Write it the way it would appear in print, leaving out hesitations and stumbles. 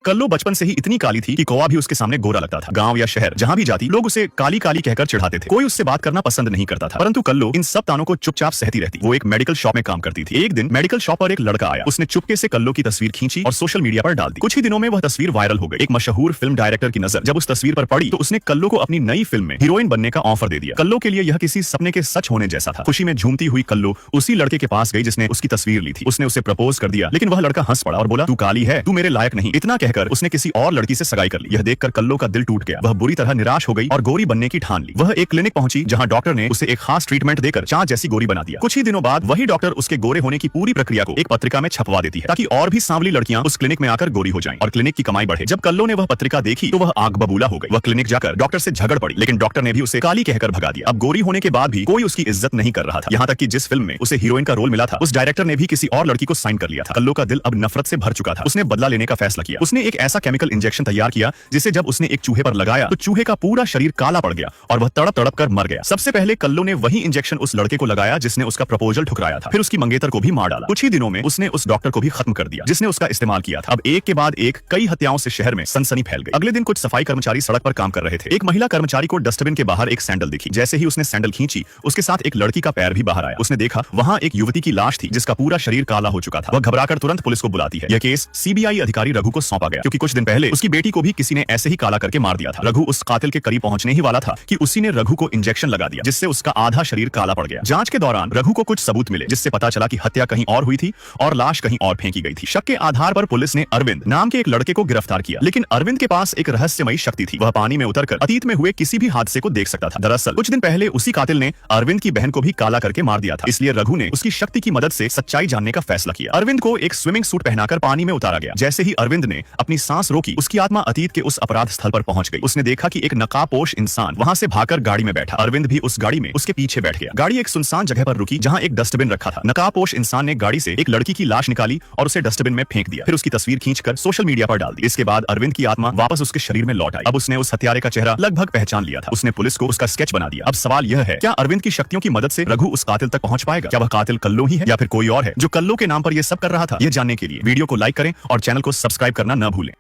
कल्लो बचपन से ही इतनी काली थी कि कौवा भी उसके सामने गोरा लगता था। गांव या शहर जहां भी जाती लोग उसे काली काली कहकर चिढ़ाते थे। कोई उससे बात करना पसंद नहीं करता था, परंतु कल्लो इन सब तानों को चुपचाप सहती रहती। वो एक मेडिकल शॉप में काम करती थी। एक दिन मेडिकल शॉप पर एक लड़का आया। उसने चुपके से कल्लो की तस्वीर खींची और सोशल मीडिया पर डाल दी। कुछ ही दिनों में वह तस्वीर वायरल हो गई। एक मशहूर फिल्म डायरेक्टर की नजर जब उस तस्वीर पर पड़ी तो उसने कल्लो को अपनी नई फिल्म में हीरोइन बनने का ऑफर दे दिया। कल्लो के लिए यह किसी सपने के सच होने जैसा था। खुशी में झूमती हुई कल्लो उसी लड़के के पास गई जिसने उसकी तस्वीर ली थी। उसने उसे प्रपोज कर दिया, लेकिन वह लड़का हंस पड़ा और बोला, तू काली है, तू मेरे लायक नहीं। इतना कहकर उसने किसी और लड़की से सगाई कर ली। यह देखकर कल्लो का दिल टूट गया। वह बुरी तरह निराश हो गई और गोरी बनने की ठान ली। वह एक क्लिनिक पहुंची जहां डॉक्टर ने उसे एक खास ट्रीटमेंट देकर चांद जैसी गोरी बना दिया। कुछ ही दिनों बाद वही डॉक्टर उसके गोरे होने की पूरी प्रक्रिया को एक पत्रिका में छपवा देती है ताकि और भी सांवली लड़कियां उस क्लिनिक में आकर गोरी हो जाएं और क्लिनिक की कमाई बढ़े। जब कल्लो ने वह पत्रिका देखी तो वह आग बबूला हो गई। वह क्लिनिक जाकर डॉक्टर से झगड़ पड़ी, लेकिन डॉक्टर ने भी उसे काली कहकर भगा दिया। अब गोरी होने के बाद भी कोई उसकी इज्जत नहीं कर रहा था। यहाँ तक कि जिस फिल्म में उसे हीरोइन का रोल मिला था उस डायरेक्टर ने भी किसी और लड़की को साइन कर लिया था। कल्लो का दिल अब नफरत से भर चुका था। उसने बदला लेने का फैसला किया। उसने एक ऐसा केमिकल इंजेक्शन तैयार किया जिसे जब उसने एक चूहे पर लगाया तो चूहे का पूरा शरीर काला पड़ गया और वह तड़प तड़प कर मर गया। सबसे पहले कल्लो ने वही इंजेक्शन उस लड़के को लगाया जिसने उसका प्रपोजल ठुकराया था। फिर उसकी मंगेतर को भी मार डाला। कुछ ही दिनों में उसने उस डॉक्टर को भी खत्म कर दिया जिसने उसका इस्तेमाल किया था। अब एक के बाद एक कई हत्याओं से शहर में सनसनी फैल गई। अगले दिन कुछ सफाई कर्मचारी सड़क पर काम कर रहे थे। एक महिला कर्मचारी को डस्टबिन के बाहर एक सैंडल दिखी। जैसे ही उसने सैंडल खींची उसके साथ एक लड़की का पैर भी बाहर आया। उसने देखा वहां एक युवती की लाश थी जिसका पूरा शरीर काला हो चुका था। वह घबराकर तुरंत पुलिस को बुलाती है। यह केस सीबीआई अधिकारी रघु को सौंपा गया क्योंकि कुछ दिन पहले उसकी बेटी को भी किसी ने ऐसे ही काला करके मार दिया था। रघु उस कातिल के करीब पहुंचने ही वाला था कि उसी ने रघु को इंजेक्शन लगा दिया जिससे उसका आधा शरीर काला पड़ गया। जांच के दौरान रघु को कुछ सबूत मिले जिससे पता चला कि हत्या कहीं और हुई थी और लाश कहीं और फेंकी गई थी। शक के आधार पर पुलिस ने अरविंद नाम के एक लड़के को गिरफ्तार किया, लेकिन अरविंद के पास एक रहस्यमयी शक्ति थी। वह पानी में उतरकर अतीत में हुए किसी भी हादसे को देख सकता था। दरअसल कुछ दिन पहले उसी कातिल ने अरविंद की बहन को भी काला करके मार दिया था। इसलिए रघु ने उसकी शक्ति की मदद से सच्चाई जानने का फैसला किया। अरविंद को एक स्विमिंग सूट पहनाकर पानी में उतारा गया। जैसे ही अरविंद ने अपनी सांस रोकी उसकी आत्मा अतीत के उस अपराध स्थल पर पहुंच गई। उसने देखा कि एक नकाबपोश इंसान वहां से भागकर गाड़ी में बैठा। अरविंद भी उस गाड़ी में उसके पीछे बैठ गया। गाड़ी एक सुनसान जगह पर रुकी जहां एक डस्टबिन रखा था। नकाबपोश इंसान ने गाड़ी से एक लड़की की लाश निकाली और उसे डस्टबिन में फेंक दिया। फिर उसकी तस्वीर खींचकर सोशल मीडिया पर डाल दी। इसके बाद अरविंद की आत्मा वापस उसके शरीर में लौट आई। अब उसने उस हत्यारे का चेहरा लगभग पहचान लिया था। उसने पुलिस को उसका स्केच बना दिया। अब सवाल यह है, क्या अरविंद की शक्तियों की मदद से रघु उस कातिल तक पहुंच पाएगा? क्या वह कातिल कल्लो ही है या फिर कोई और है जो कल्लो के नाम पर यह सब कर रहा था? यह जानने के लिए वीडियो को लाइक करें और चैनल को सब्सक्राइब करना न भूलें।